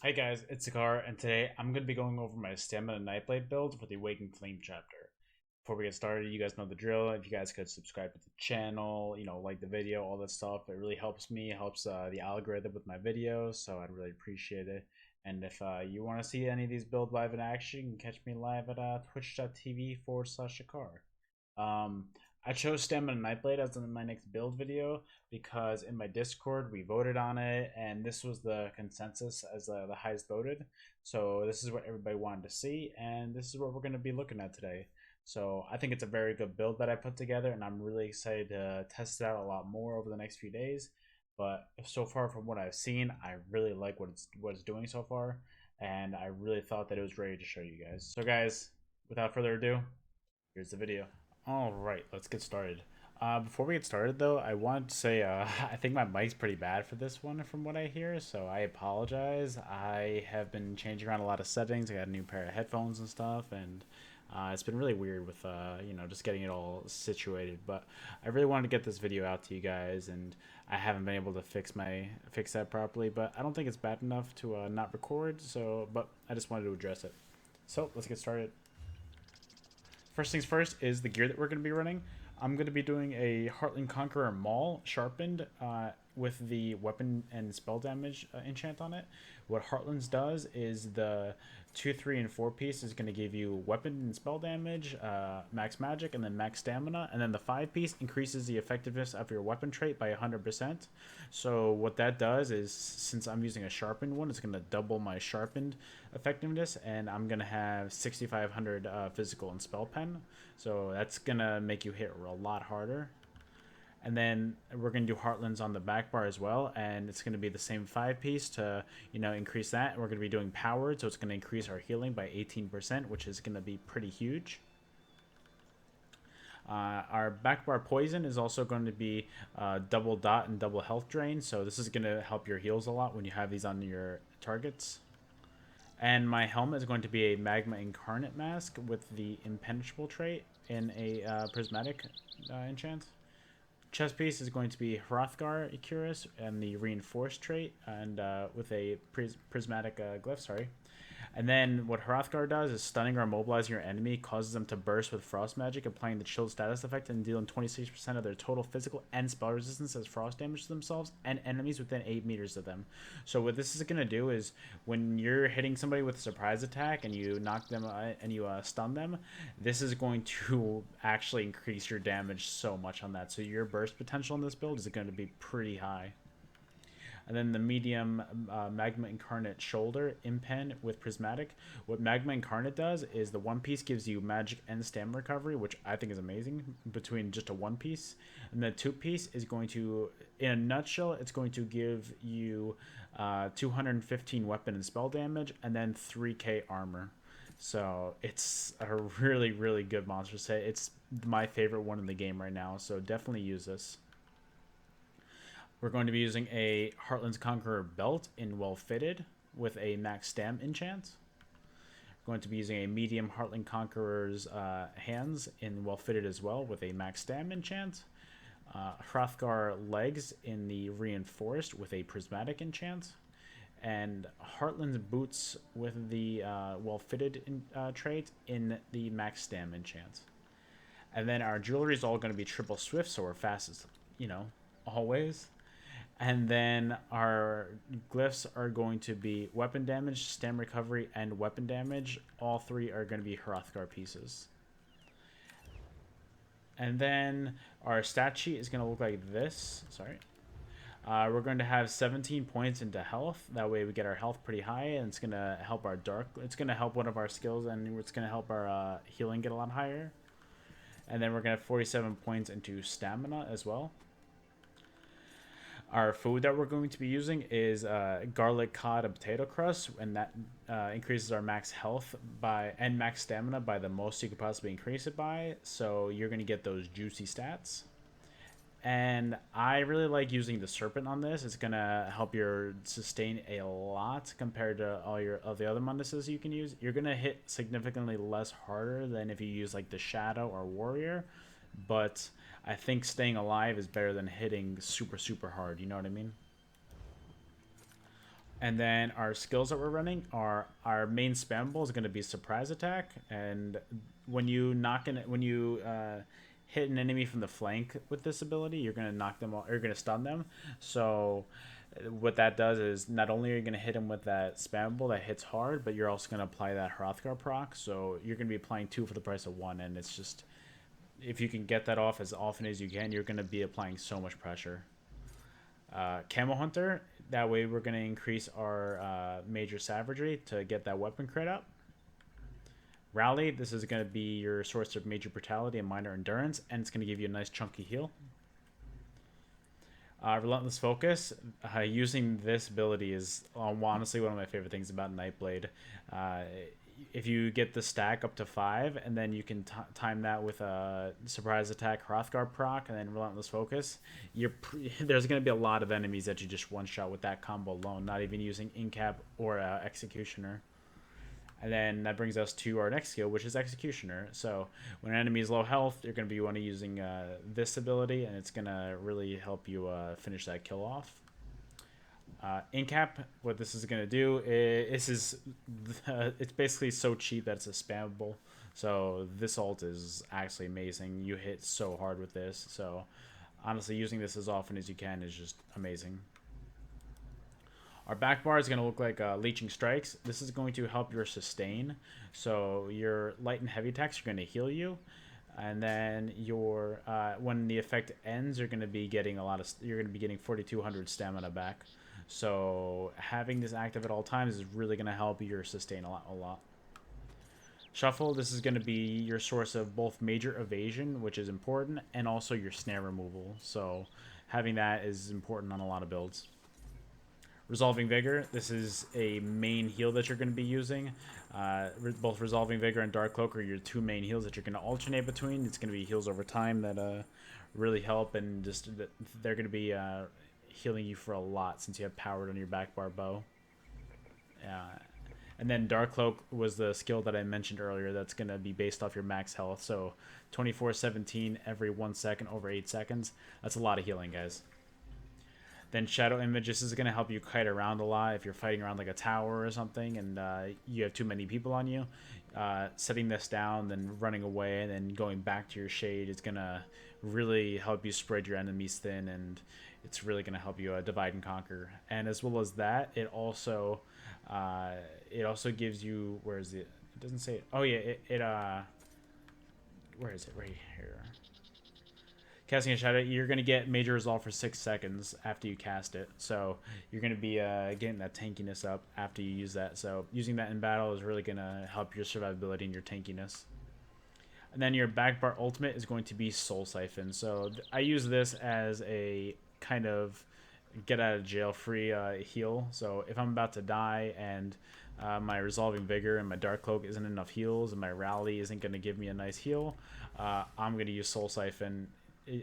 Hi guys, it's Sekaar, and today I'm going to be going over my Stamina Nightblade build for the Awakened Flame chapter. Before we get started, you guys know the drill. If you guys could subscribe to the channel, like the video, all that stuff, it really helps me, helps the algorithm with my videos, so I'd really appreciate it. And if you want to see any of these builds live in action, you can catch me live at twitch.tv/Sekaar. Um, I chose Stamina Nightblade as in my next build video because in my Discord we voted on it, and this was the consensus as the highest voted. So this is what everybody wanted to see, and this is what we're going to be looking at today. So I think it's a very good build that I put together, and I'm really excited to test it out a lot more over the next few days. But so far, from what I've seen, I really like what it's doing so far, and I really thought that it was ready to show you guys. So guys, without further ado, here's the video. All right, let's get started. Before we get started, though, I want to say I think my mic's pretty bad for this one, from what I hear. So I apologize. I have been changing around a lot of settings. I got a new pair of headphones and stuff, and it's been really weird with just getting it all situated. But I really wanted to get this video out to you guys, and I haven't been able to fix that properly. But I don't think it's bad enough to not record. So, but I just wanted to address it. So let's get started. First things first is the gear that we're going to be running. I'm going to be doing a Heartland Conqueror Maul sharpened with the weapon and spell damage enchant on it. What Heartlands does is the 2, 3, and 4 piece is going to give you weapon and spell damage, max magic, and then max stamina. And then the 5 piece increases the effectiveness of your weapon trait by 100%. So what that does is, since I'm using a sharpened one, it's going to double my sharpened effectiveness, and I'm going to have 6,500 physical and spell pen. So that's going to make you hit a lot harder. And then we're going to do Heartlands on the back bar as well, and it's going to be the same 5 piece to increase that. And we're going to be doing powered, so it's going to increase our healing by 18%, which is going to be pretty huge. Our back bar poison is also going to be double dot and double health drain, so this is going to help your heals a lot when you have these on your targets. And my helmet is going to be a Magma Incarnate mask with the Impenetrable trait in a prismatic enchant. Chest piece is going to be Hrothgar Ecurus and the Reinforced trait, and with a prismatic glyph, sorry. And then what Hrothgar does is stunning or immobilizing your enemy causes them to burst with frost magic, applying the chilled status effect and dealing 26% of their total physical and spell resistance as frost damage to themselves and enemies within 8 meters of them. So what this is going to do is when you're hitting somebody with a surprise attack and you knock them and you stun them, this is going to actually increase your damage so much on that. So your burst potential in this build is going to be pretty high. And then the medium Magma Incarnate shoulder impen with prismatic. What Magma Incarnate does is the 1 piece gives you magic and stamina recovery, which I think is amazing between just a 1 piece. And the 2 piece is going to, in a nutshell, it's going to give you 215 weapon and spell damage, and then 3k armor. So it's a really, really good monster set. It's my favorite one in the game right now, so definitely use this. We're going to be using a Heartland's Conqueror belt in Well Fitted with a max stam enchant. We're going to be using a medium Heartland Conqueror's hands in Well Fitted as well with a max stam enchant. Hrothgar legs in the Reinforced with a prismatic enchant. And Heartland's boots with the Well Fitted trait in the max stam enchant. And then our jewelry is all going to be triple swift, so we're fast as, always. And then our glyphs are going to be weapon damage, stam recovery, and weapon damage. All 3 are going to be Hrothgar pieces. And then our stat sheet is going to look like this. Sorry. We're going to have 17 points into health. That way we get our health pretty high, and it's going to help our dark. It's going to help one of our skills, and it's going to help our healing get a lot higher. And then we're going to have 47 points into stamina as well. Our food that we're going to be using is garlic cod and potato crust, and that increases our max health and max stamina by the most you could possibly increase it by. So you're going to get those juicy stats. And I really like using the serpent on this. It's going to help your sustain a lot compared to all the other Munduses you can use. You're going to hit significantly less harder than if you use like the shadow or warrior, but I think staying alive is better than hitting super, super hard. You know what I mean? And then our skills that we're running are our main spammable is going to be surprise attack, and when you hit an enemy from the flank with this ability, you're going to knock them off, you're going to stun them. So what that does is not only are you going to hit them with that spammable that hits hard, but you're also going to apply that Hrothgar proc. So you're going to be applying two for the price of one, and it's just, if you can get that off as often as you can, you're going to be applying so much pressure. Camo Hunter, that way we're going to increase our major savagery to get that weapon crit up. Rally, this is going to be your source of major brutality and minor endurance, and it's going to give you a nice chunky heal. Relentless Focus, using this ability is honestly one of my favorite things about Nightblade. If you get the stack up to 5, and then you can time that with a surprise attack, Hrothgar proc, and then Relentless Focus, there's going to be a lot of enemies that you just one-shot with that combo alone, not even using Incap or Executioner. And then that brings us to our next skill, which is Executioner. So when an enemy is low health, you're going to be using this ability, and it's going to really help you finish that kill off. Incap, what this is going to do is it's basically so cheap that it's a spammable. So this ult is actually amazing. You hit so hard with this. So honestly, using this as often as you can is just amazing. Our back bar is going to look like Leeching Strikes. This is going to help your sustain. So your light and heavy attacks are going to heal you. And then your when the effect ends, you're going to be getting 4,200 stamina back. So having this active at all times is really going to help your sustain a lot. Shuffle, this is going to be your source of both major evasion, which is important, and also your snare removal. So having that is important on a lot of builds. Resolving Vigor, this is a main heal that you're going to be using. Both Resolving Vigor and Dark Cloak are your two main heals that you're going to alternate between. It's going to be heals over time that really help, and just they're going to be healing you for a lot since you have powered on your back bar bow. And then Dark Cloak was the skill that I mentioned earlier that's going to be based off your max health. So 24/17 every 1 second over 8 seconds. That's a lot of healing, guys. Then Shadow Image, this is going to help you kite around a lot if you're fighting around like a tower or something and you have too many people on you. Setting this down, then running away, and then going back to your shade is going to really help you spread your enemies thin, and it's really going to help you divide and conquer. And as well as that, it also gives you, where is it? It doesn't say it. Oh yeah, where is it? Right here. Casting a Shadow, you're going to get Major Resolve for 6 seconds after you cast it. So you're going to be getting that tankiness up after you use that. So using that in battle is really going to help your survivability and your tankiness. And then your back bar ultimate is going to be Soul Siphon. So I use this as a kind of get out of jail free heal. So if I'm about to die and my Resolving Vigor and my Dark Cloak isn't enough heals and my Rally isn't going to give me a nice heal, I'm going to use Soul Siphon.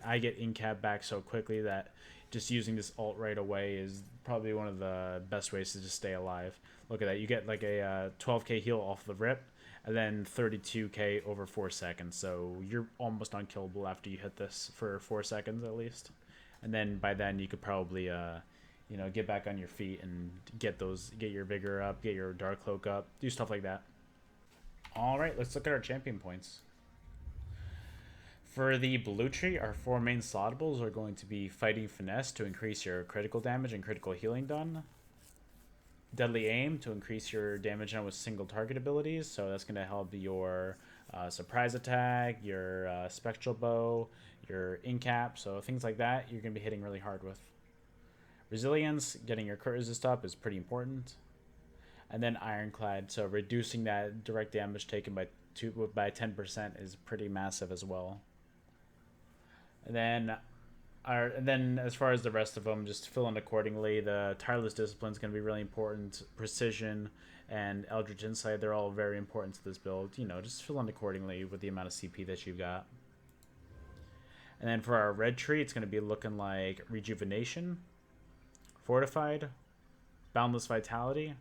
I get Incap back so quickly that just using this ult right away is probably one of the best ways to just stay alive. Look at that. You get like a 12k heal off the rip, and then 32k over 4 seconds. So you're almost unkillable after you hit this for 4 seconds at least. And then by then you could probably get back on your feet and get your Vigor up, get your Dark Cloak up, do stuff like that. All right, let's look at our champion points. For the blue tree, our 4 main slottables are going to be Fighting Finesse to increase your critical damage and critical healing done. Deadly Aim to increase your damage done with single target abilities, so that's going to help your surprise attack, your spectral bow, your Incap, so things like that you're going to be hitting really hard with. Resilience, getting your crit resist up is pretty important. And then Ironclad, so reducing that direct damage taken by 10% is pretty massive as well. And then as far as the rest of them, just fill in accordingly. The Tireless Discipline is going to be really important. Precision and Eldritch Insight, they're all very important to this build. Just fill in accordingly with the amount of CP that you've got. And then for our red tree, it's going to be looking like Rejuvenation, Fortified, Boundless Vitality,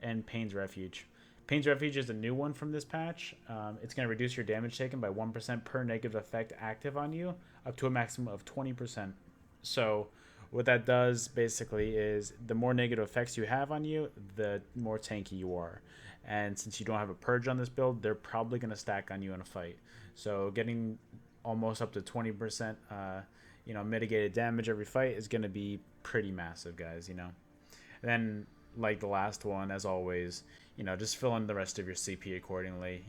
and Pain's Refuge. Pain's Refuge is a new one from this patch. It's going to reduce your damage taken by 1% per negative effect active on you, up to a maximum of 20%. So What that does basically is the more negative effects you have on you, the more tanky you are. And since you don't have a purge on this build, they're probably going to stack on you in a fight. So getting almost up to 20%, mitigated damage every fight is going to be pretty massive, guys. And then, like the last one, as always, just fill in the rest of your CP accordingly.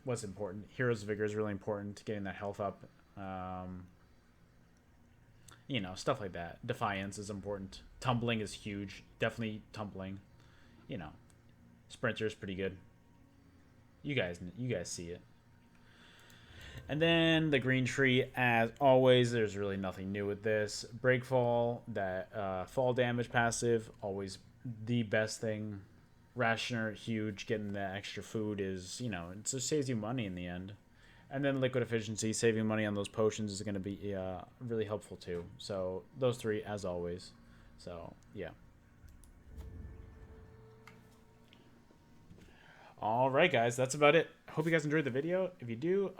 What's important? Hero's Vigor is really important. Getting that health up. Stuff like that. Defiance is important. Tumbling is huge. Definitely tumbling. Sprinter is pretty good. You guys see it. And then the green tree, as always, there's really nothing new with this. Breakfall, that fall damage passive, always the best thing. Rationer, huge. Getting the extra food is, it just saves you money in the end. And then liquid efficiency, saving money on those potions is going to be really helpful too. So those three, as always. So, yeah. All right, guys, that's about it. Hope you guys enjoyed the video. If you do,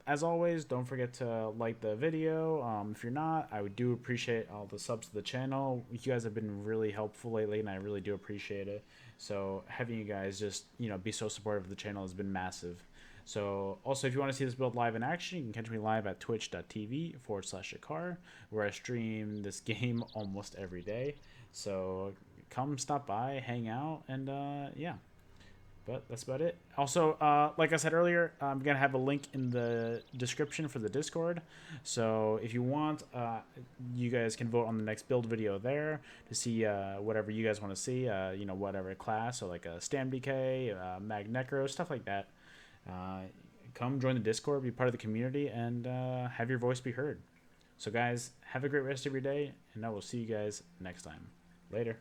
as always, don't forget to like the video. If you're not, I would do appreciate all the subs to the channel. You guys have been really helpful lately, and I really do appreciate it. So having you guys just, be so supportive of the channel has been massive. So also, if you want to see this build live in action, you can catch me live at twitch.tv/Sekaar, where I stream this game almost every day. So come stop by, hang out, and yeah. But that's about it. Also, like I said earlier, I'm going to have a link in the description for the Discord. So if you want, you guys can vote on the next build video there to see whatever you guys want to see, whatever class, so like a StamBlade, Mag Necro, stuff like that. Come join the Discord, be part of the community, and have your voice be heard. So guys, have a great rest of your day, and I will see you guys next time. Later.